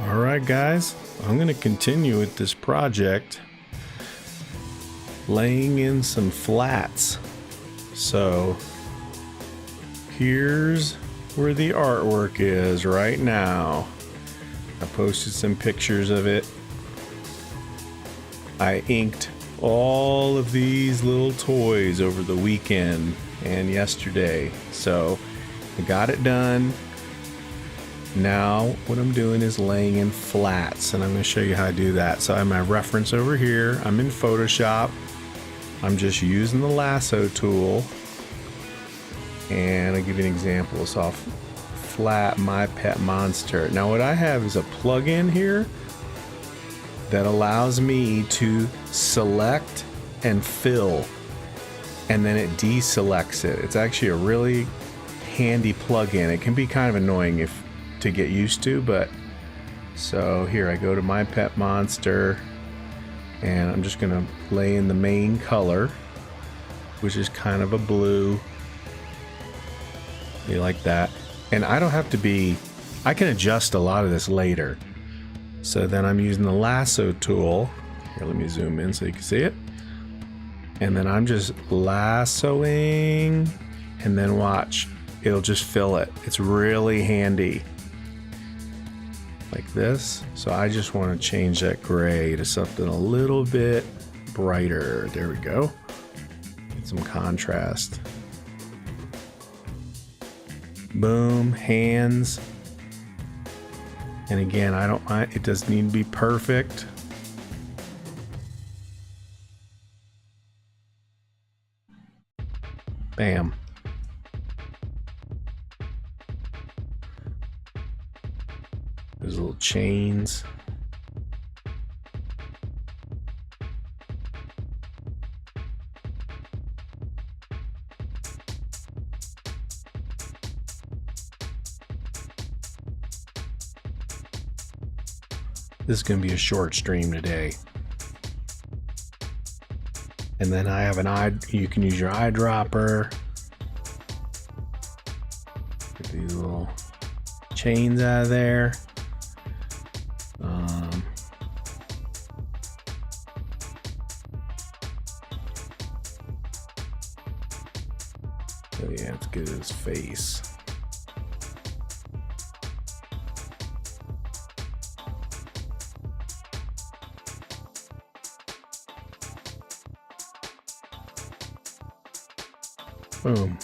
Alright guys, I'm going to continue with this project, laying in some flats. So here's where the artwork is right now. I posted some pictures of it. I inked all of these little toys over the weekend and yesterday. So I got it done. Now what I'm doing is laying in flats, and I'm going to show you how to do that. So I have my reference over here. I'm in Photoshop. I'm just using the lasso tool, and I'll give you an example. So I'll flat My Pet Monster. Now what I have is a plug-in here that allows me to select and fill, and then it deselects it. It's actually a really handy plug-in. It can be kind of annoying to get used to, but so here I go to My Pet Monster, and I'm just gonna lay in the main color, which is kind of a blue. You like that? And I don't have to be, I can adjust a lot of this later. So then I'm using the lasso tool. Here, let me zoom in so you can see it. And then I'm just lassoing, and then watch, it'll just fill it. It's really handy. Like this. So I just want to change that gray to something a little bit brighter. There we go. Get some contrast. Boom, hands. And again, I don't mind, it doesn't need to be perfect. Bam. There's little chains. This is going to be a short stream today. And then I have you can use your eyedropper. Get these little chains out of there. So yeah, let's get his face. Boom.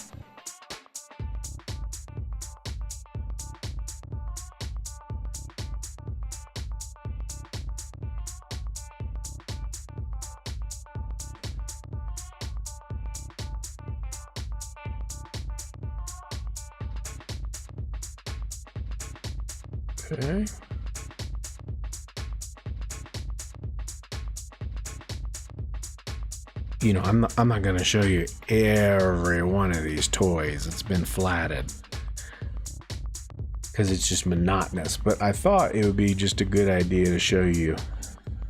Okay. You know, I'm not going to show you every one of these toys. It's been flatted because it's just monotonous, but I thought it would be just a good idea to show you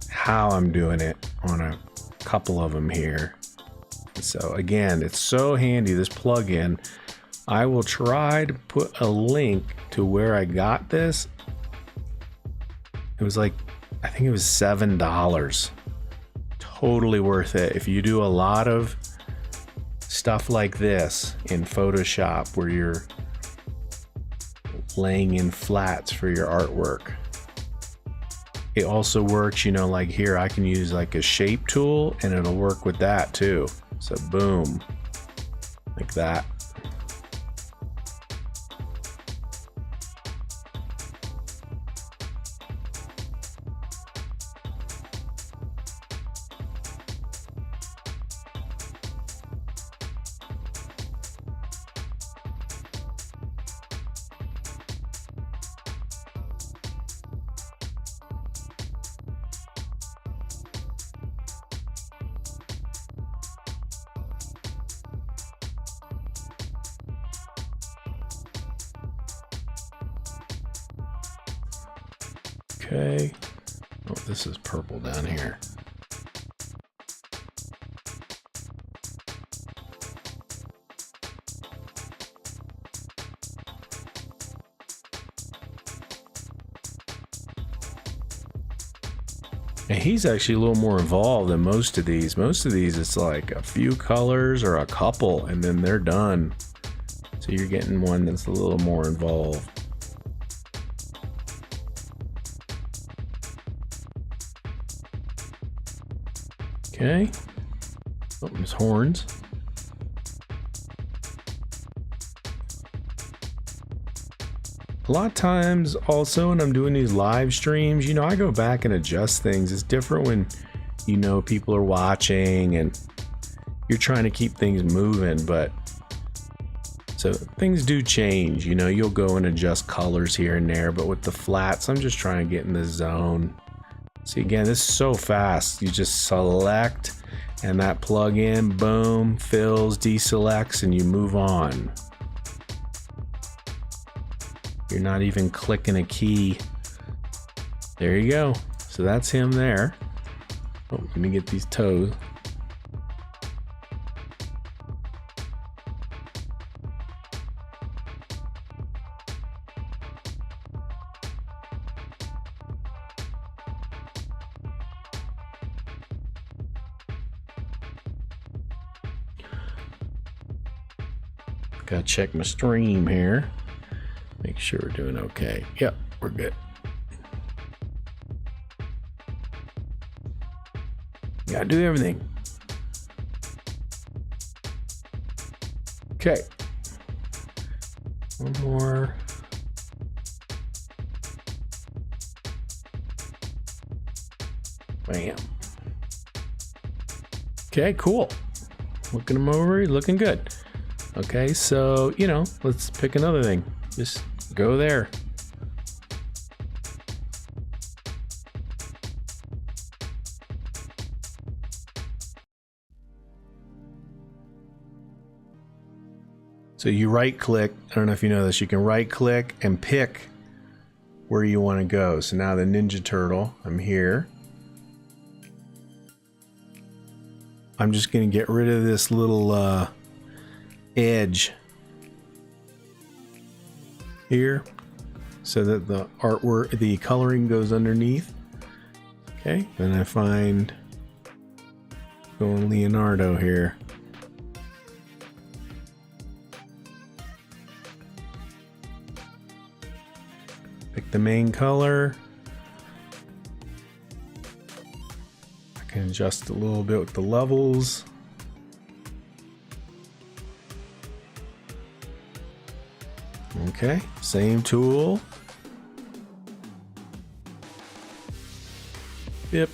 how I'm doing it on a couple of them here. So again, it's so handy, this plugin. I will try to put a link to where I got this. It was like, I think it was $7. Totally worth it. If you do a lot of stuff like this in Photoshop where you're laying in flats for your artwork. It also works, you know, like here I can use like a shape tool and it'll work with that too. So boom, like that. Okay. Oh, this is purple down here. And he's actually a little more involved than most of these. Most of these, it's like a few colors or a couple, and then they're done. So you're getting one that's a little more involved. Okay. Oh, his horns. A lot of times also when I'm doing these live streams, you know, I go back and adjust things. It's different when, you know, people are watching and you're trying to keep things moving, but so things do change. You know, you'll go and adjust colors here and there, but with the flats, I'm just trying to get in the zone. See, again, this is so fast. You just select and that plug-in, boom, fills, deselects, and you move on. You're not even clicking a key. There you go. So that's him there. Oh, let me get these toes. Gotta check my stream here. Make sure we're doing okay. Yep, we're good. Gotta do everything. Okay. One more. Bam. Okay, cool. Looking him over, he's looking good. Okay, so, you know, let's pick another thing. Just go there. So you right click, I don't know if you know this, you can right click and pick where you want to go. So now the Ninja Turtle, I'm here. I'm just going to get rid of this little edge here so that the artwork, the coloring goes underneath. Okay, then I find going Leonardo here. Pick the main color. I can adjust a little bit with the levels. Okay, same tool. Yep.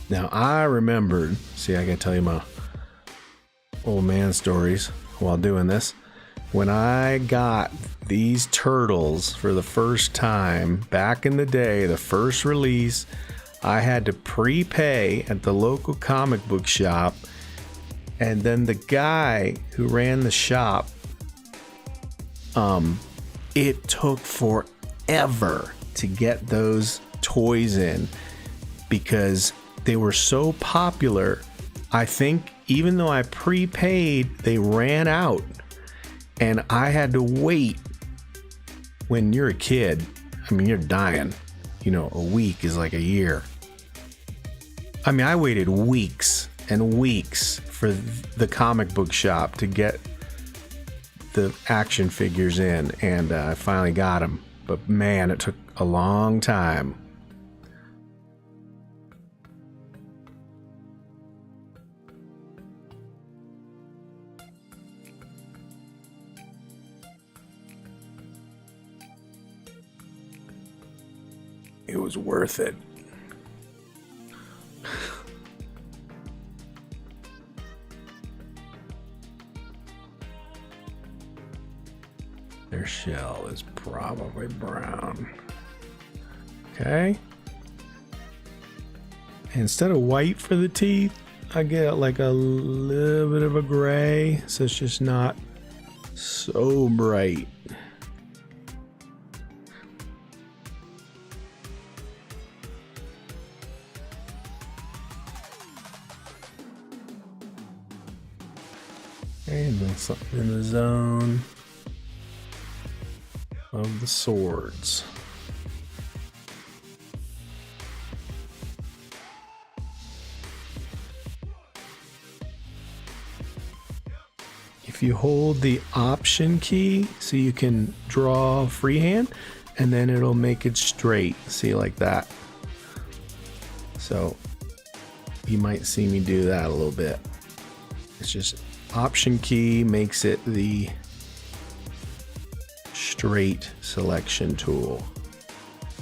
Now I remembered, see, I gotta tell you my old man stories while doing this. When I got these turtles for the first time back in the day, the first release, I had to prepay at the local comic book shop, and then the guy who ran the shop, it took forever to get those toys in because they were so popular. I think even though I prepaid, they ran out, and I had to wait. When you're a kid, I mean, you're dying. You know, a week is like a year. I mean, I waited weeks and weeks for the comic book shop to get the action figures in, and I finally got them. But man, it took a long time. It was worth it. Their shell is probably brown. Okay. Instead of white for the teeth, I get like a little bit of a gray, so it's just not so bright. And then something in the zone. of the swords. If you hold the Option key, so you can draw freehand, and then it'll make it straight. See, like that. So you might see me do that a little bit. It's just Option key makes it the straight selection tool.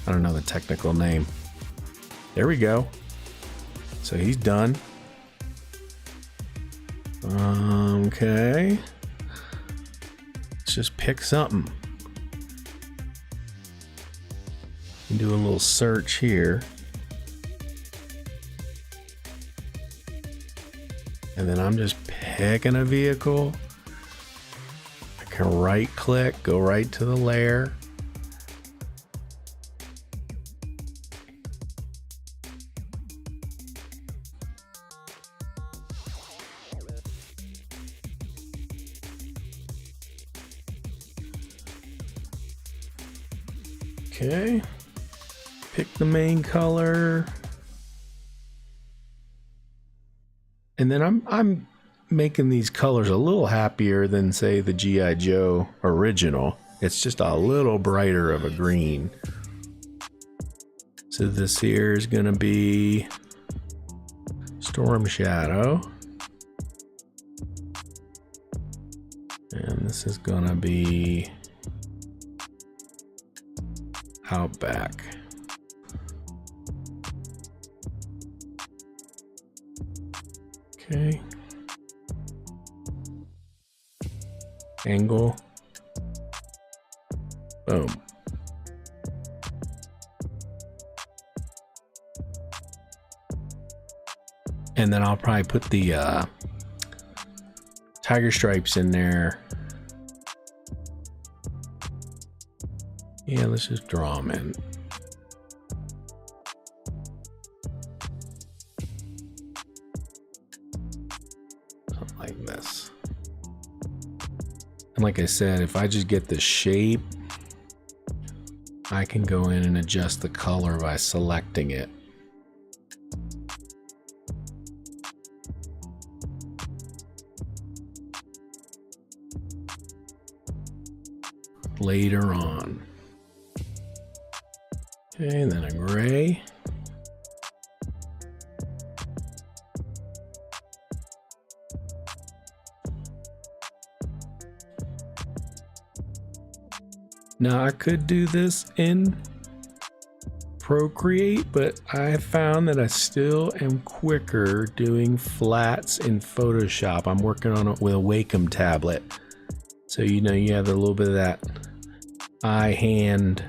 I don't know the technical name. There we go. So he's done. Okay. Let's just pick something. And do a little search here. And then I'm just picking a vehicle. I can right click, go right to the layer. Okay, pick the main color. And then I'm making these colors a little happier than, say, the G.I. Joe original. It's just a little brighter of a green. So this here is gonna be Storm Shadow. And this is gonna be Outback. Okay. Angle. Boom. And then I'll probably put the tiger stripes in there. Yeah, let's just draw them in. Something like this. And like I said, if I just get the shape, I can go in and adjust the color by selecting it. Later on. Okay, and then a gray. Now I could do this in Procreate, but I found that I still am quicker doing flats in Photoshop. I'm working on it with a Wacom tablet. So you know you have a little bit of that eye-hand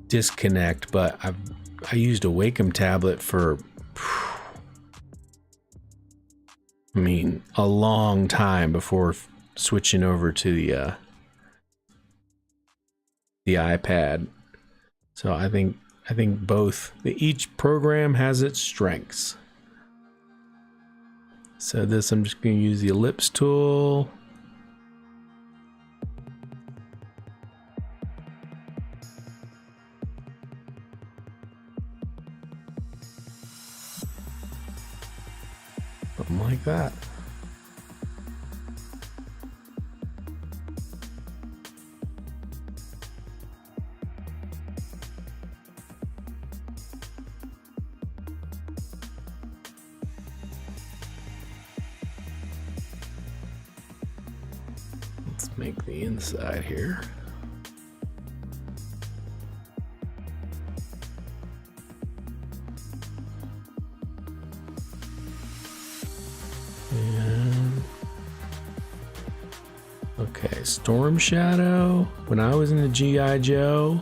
disconnect, but I used a Wacom tablet for a long time before switching over to the iPad. So I think both, each program has its strengths. So this, I'm just going to use the ellipse tool. Something like that. Let's make the inside here. Okay, Storm Shadow. When I was in the G.I. Joe,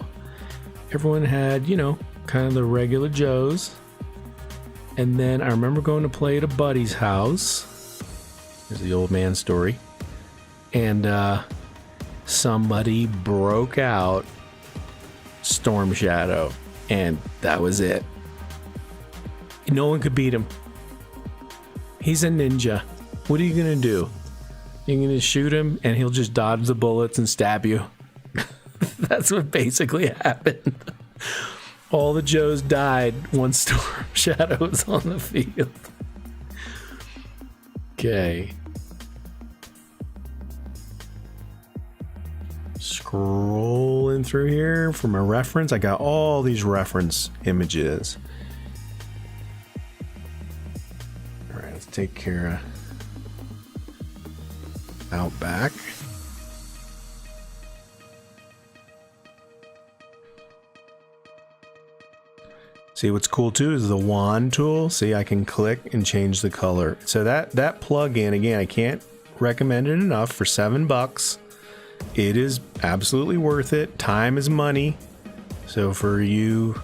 everyone had, you know, kind of the regular Joes. And then I remember going to play at a buddy's house. There's the old man story. And somebody broke out Storm Shadow. And that was it. No one could beat him. He's a ninja. What are you gonna do? You're gonna shoot him and he'll just dodge the bullets and stab you. That's what basically happened. All the Joes died once Storm Shadow was on the field. Okay. Scrolling through here for my reference. I got all these reference images. All right, let's take care of Outback. See, what's cool too is the wand tool. See, I can click and change the color. So that plug-in, again, I can't recommend it enough. For $7, it is absolutely worth it. Time is money. So for you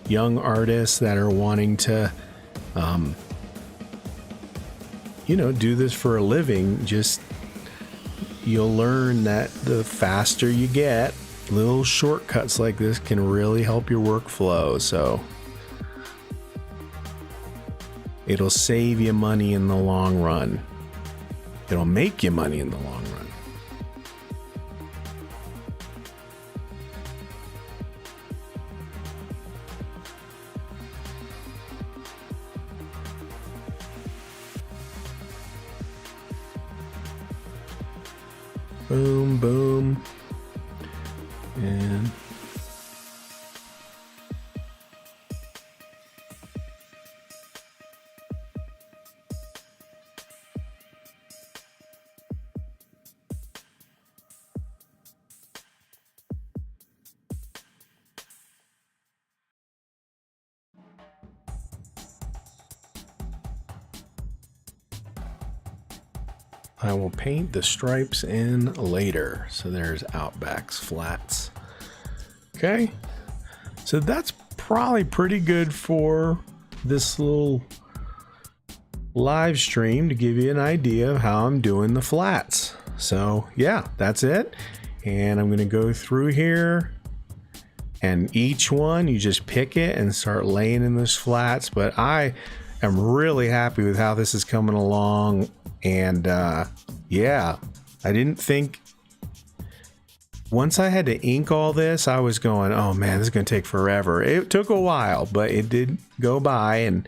young artists that are wanting to, do this for a living, you'll learn that the faster you get, little shortcuts like this can really help your workflow. So it'll save you money in the long run. It'll make you money in the long run. Boom, boom. And I will paint the stripes in later. So there's Outback's flats. Okay. So that's probably pretty good for this little live stream to give you an idea of how I'm doing the flats. So yeah, that's it. And I'm going to go through here, and each one you just pick it and start laying in those flats. But I am really happy with how this is coming along. And yeah, I didn't think, once I had to ink all this, I was going, oh man, this is going to take forever. It took a while, but it did go by, and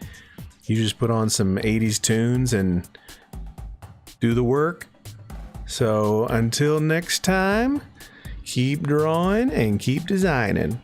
you just put on some 80s tunes and do the work. So until next time, keep drawing and keep designing.